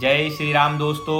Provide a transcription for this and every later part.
जय श्री राम दोस्तों।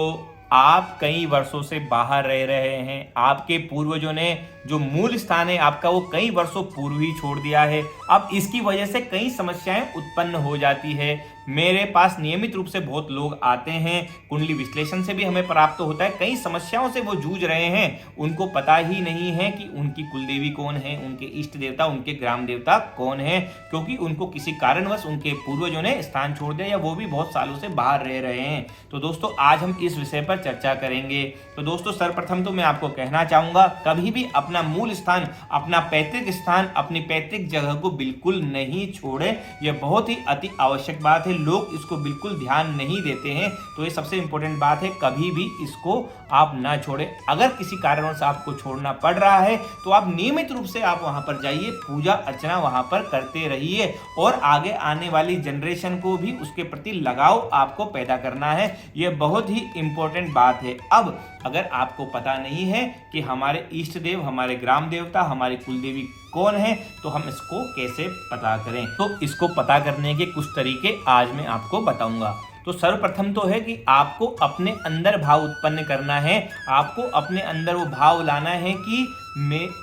आप कई वर्षों से बाहर रह रहे हैं। आपके पूर्वजों ने जो मूल स्थान है आपका वो कई वर्षों पूर्व ही छोड़ दिया है। अब इसकी वजह से कई समस्याएं उत्पन्न हो जाती है। मेरे पास नियमित रूप से बहुत लोग आते हैं। कुंडली विश्लेषण से भी हमें प्राप्त होता है, कई समस्याओं से वो जूझ रहे हैं। उनको पता ही नहीं है कि उनकी कुलदेवी कौन है, उनके इष्ट देवता, उनके ग्राम देवता कौन है, क्योंकि उनको किसी कारणवश उनके पूर्वजों ने स्थान छोड़ दिया या वो भी बहुत सालों से बाहर रह रहे हैं। तो दोस्तों आज हम इस विषय पर चर्चा करेंगे। तो दोस्तों सर्वप्रथम तो मैं आपको कहना चाहूंगा, कभी भी अपना मूल स्थान, अपना पैतृक स्थान, अपनी पैतृक जगह को बिल्कुल नहीं छोड़े। यह बहुत ही अति आवश्यक बात है। लोग इसको बिल्कुल ध्यान नहीं देते हैं, तो ये सबसे इंपॉर्टेंट बात है। कभी भी इसको आप ना छोड़े। अगर किसी कारणवश आपको छोड़ना पड़ रहा है तो आप नियमित रूप से आप वहां पर जाइए, पूजा अर्चना वहां पर करते रहिए और आगे आने वाली जनरेशन को भी उसके प्रति लगाव आपको पैदा करना है। यह बहुत ही इंपॉर्टेंट बात है। अब अगर आपको पता नहीं है कि हमारे इष्ट देव, हमारे ग्राम देवता, हमारी कुलदेवी कौन है, तो हम इसको कैसे पता करें, तो इसको पता करने के कुछ तरीके आज मैं आपको बताऊंगा। तो सर्वप्रथम तो है कि आपको अपने अंदर भाव उत्पन्न करना है। आपको अपने अंदर वो भाव लाना है कि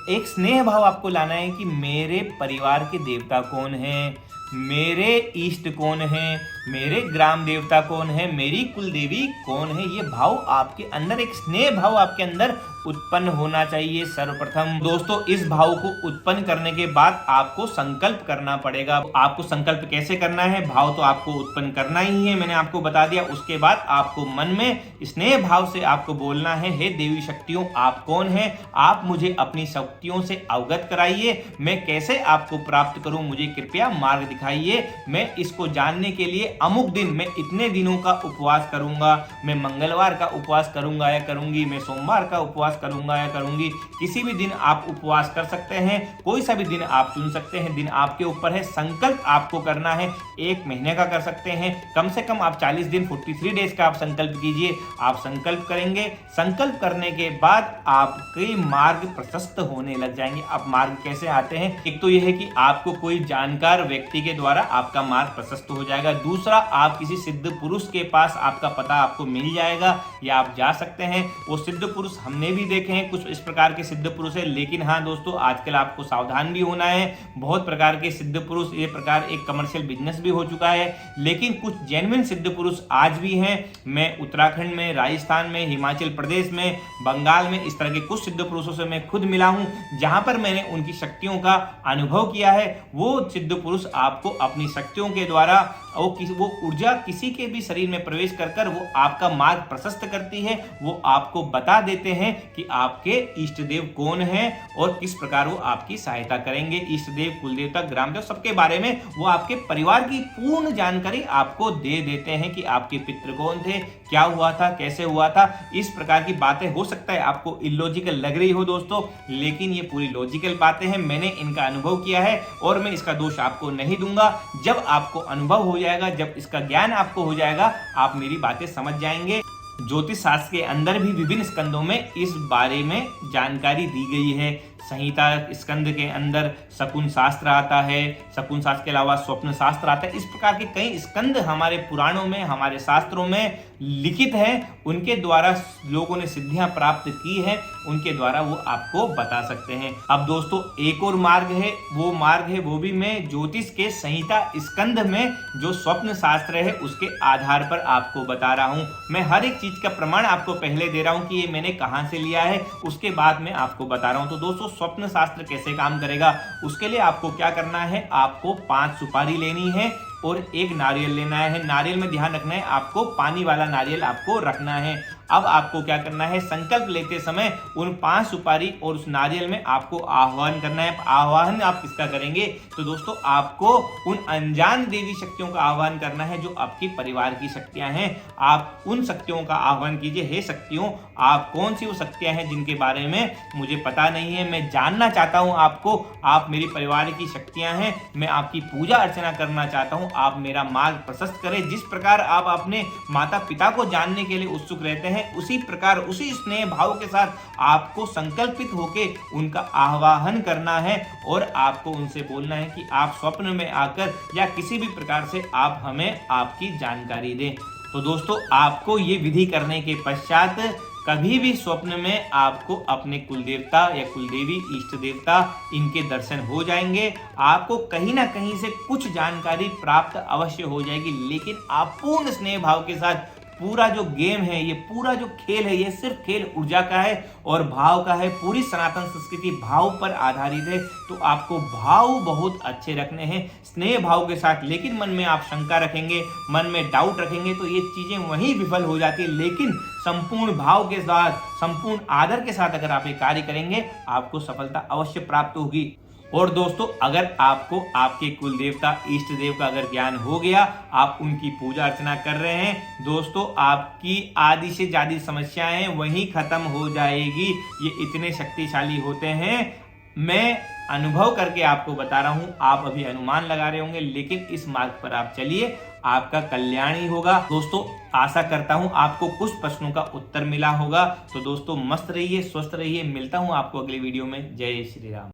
एक स्नेह भाव आपको लाना है कि मेरे परिवार के देवता कौन है, मेरे इष्ट कौन है, मेरे ग्राम देवता कौन है, मेरी कुलदेवी कौन है। ये भाव आपके अंदर, एक स्नेह भाव आपके अंदर उत्पन्न होना चाहिए। सर्वप्रथम दोस्तों इस भाव को उत्पन्न करने के बाद आपको संकल्प करना पड़ेगा। आपको संकल्प कैसे करना है, भाव तो आपको उत्पन्न करना ही है, मैंने आपको बता दिया। उसके बाद आपको मन में स्नेह भाव से आपको बोलना है, हे देवी शक्तियों आप कौन है, आप मुझे अपनी शक्तियों से अवगत कराइए। मैं कैसे आपको प्राप्त करूं, मुझे कृपया मार्ग दिखाइए। मैं इसको जानने के लिए अमुक दिन, मैं इतने दिनों का उपवास करूंगा, मैं मंगलवार का उपवास करूंगा या करूंगी, मैं सोमवार का उपवास करूंगा या करूंगी। किसी भी दिन आप उपवास कर सकते हैं, कोई सा भी दिन आप चुन सकते हैं, दिन आपके ऊपर है। संकल्प आपको करना है, 1 महीने का कर सकते हैं, कम से कम आप 40 दिन 43 डेज का आप संकल्प कीजिए। आप संकल्प करेंगे, संकल्प करने के बाद आपके मार्ग प्रशस्त होने लग जाएंगे। अब मार्ग कैसे आते हैं, एक तो यह है कि आपको कोई जानकार व्यक्ति के द्वारा आपका मार्ग प्रशस्त हो जाएगा। दूसरा, आप किसी सिद्ध पुरुष के पास आपका पता आपको मिल जाएगा या आप जा सकते हैं। वो सिद्ध पुरुष हमने भी देखे हैं, कुछ इस प्रकार के सिद्ध पुरुष है। लेकिन हाँ दोस्तों, आजकल आपको सावधान भी होना है। बहुत प्रकार के सिद्ध पुरुष, ये प्रकार एक कमर्शियल बिजनेस भी हो चुका है। लेकिन कुछ जेन्युइन सिद्ध पुरुष आज भी हैं। मैं उत्तराखंड में, राजस्थान में, हिमाचल प्रदेश में, बंगाल में इस तरह के कुछ सिद्ध पुरुषों से मैं खुद मिला हूं, जहां पर मैंने उनकी शक्तियों का अनुभव किया है। वो सिद्ध पुरुष आपको अपनी शक्तियों के द्वारा वो ऊर्जा किसी के भी शरीर में प्रवेश कर वो आपका मार्ग प्रशस्त करती है। वो आपको बता देते हैं कि आपके इष्ट देव कौन है और किस प्रकार वो आपकी सहायता करेंगे। इष्ट देव, कुलदेवता, ग्राम देव, सबके बारे में वो आपके परिवार की पूर्ण जानकारी आपको दे देते हैं कि आपके पितृ कौन थे, क्या हुआ था, कैसे हुआ था। इस प्रकार की बातें हो सकता है आपको इलॉजिकल लग रही हो दोस्तों, लेकिन ये पूरी लॉजिकल बातें हैं। मैंने इनका अनुभव किया है और मैं इसका दोष आपको नहीं दूंगा। जब आपको अनुभव हो जाएगा, जब इसका ज्ञान आपको हो जाएगा, आप मेरी बातें समझ जाएंगे। ज्योतिष शास्त्र के अंदर भी विभिन्न स्कंदों में इस बारे में जानकारी दी गई है। संहिता स्कंद के अंदर शकुन शास्त्र आता है, शकुन शास्त्र के अलावा स्वप्न शास्त्र आता है। इस प्रकार के कई स्कंद हमारे पुराणों में, हमारे शास्त्रों में लिखित हैं। उनके द्वारा लोगों ने सिद्धियां प्राप्त की है, उनके द्वारा वो आपको बता सकते हैं। अब दोस्तों एक और मार्ग है, वो भी मैं ज्योतिष के संहिता स्कंद में जो स्वप्न शास्त्र है उसके आधार पर आपको बता रहा हूं। मैं हर एक चीज का प्रमाण आपको पहले दे रहा हूं कि ये मैंने कहां से लिया है, उसके बाद मैं आपको बता रहा हूं। तो दोस्तों स्वप्न शास्त्र कैसे काम करेगा, उसके लिए आपको क्या करना है, आपको 5 सुपारी लेनी है और 1 नारियल लेना है। नारियल में ध्यान रखना है, आपको पानी वाला नारियल आपको रखना है। अब आपको क्या करना है, संकल्प लेते समय उन 5 सुपारी और उस नारियल में आपको आह्वान करना है। आह्वान आप किसका करेंगे, तो दोस्तों आपको उन अनजान देवी शक्तियों का आह्वान करना है जो आपके परिवार की शक्तियां हैं। आप उन शक्तियों का आह्वान कीजिए, हे शक्तियों आप कौन सी वो शक्तियां हैं जिनके बारे में मुझे पता नहीं है, मैं जानना चाहता हूं आपको। आप मेरी परिवार की शक्तियां हैं, मैं आपकी पूजा अर्चना करना चाहता हूं, आप मेरा मार्ग प्रशस्त करें। जिस प्रकार आप अपने माता पिता को जानने के लिए उत्सुक रहते हैं, उसी प्रकार, उसी स्नेह भाव के साथ आपको संकल्पित होके उनका आह्वान करना है और आपको उनसे बोलना है कि आप स्वप्न में आकर या किसी भी प्रकार से आप हमें आपकी जानकारी दें। तो दोस्तों आपको ये विधि करने के पश्चात कभी भी स्वप्न में आपको अपने कुल देवता या कुलदेवी, इष्ट देवता, इनके दर्शन हो जाएंगे। आपको कहीं ना कहीं से कुछ जानकारी प्राप्त अवश्य हो जाएगी, लेकिन आप पूर्ण स्नेह भाव के साथ पूरा जो गेम है, ये पूरा जो खेल है, ये सिर्फ खेल ऊर्जा का है और भाव का है। पूरी सनातन संस्कृति भाव पर आधारित है, तो आपको भाव बहुत अच्छे रखने हैं स्नेह भाव के साथ। लेकिन मन में आप शंका रखेंगे, मन में डाउट रखेंगे, तो ये चीजें वहीं विफल हो जाती है। लेकिन संपूर्ण भाव के साथ, संपूर्ण आदर के साथ अगर आप ये कार्य करेंगे, आपको सफलता अवश्य प्राप्त होगी। और दोस्तों अगर आपको आपके कुल देवता, इष्ट देव का अगर ज्ञान हो गया, आप उनकी पूजा अर्चना कर रहे हैं, दोस्तों आपकी आधी से ज्यादा समस्याएं वहीं खत्म हो जाएगी। ये इतने शक्तिशाली होते हैं, मैं अनुभव करके आपको बता रहा हूं। आप अभी अनुमान लगा रहे होंगे, लेकिन इस मार्ग पर आप चलिए, आपका कल्याण ही होगा। दोस्तों आशा करता हूं आपको कुछ प्रश्नों का उत्तर मिला होगा। तो दोस्तों मस्त रहिए, स्वस्थ रहिए। मिलता हूं आपको अगले वीडियो में। जय श्री राम।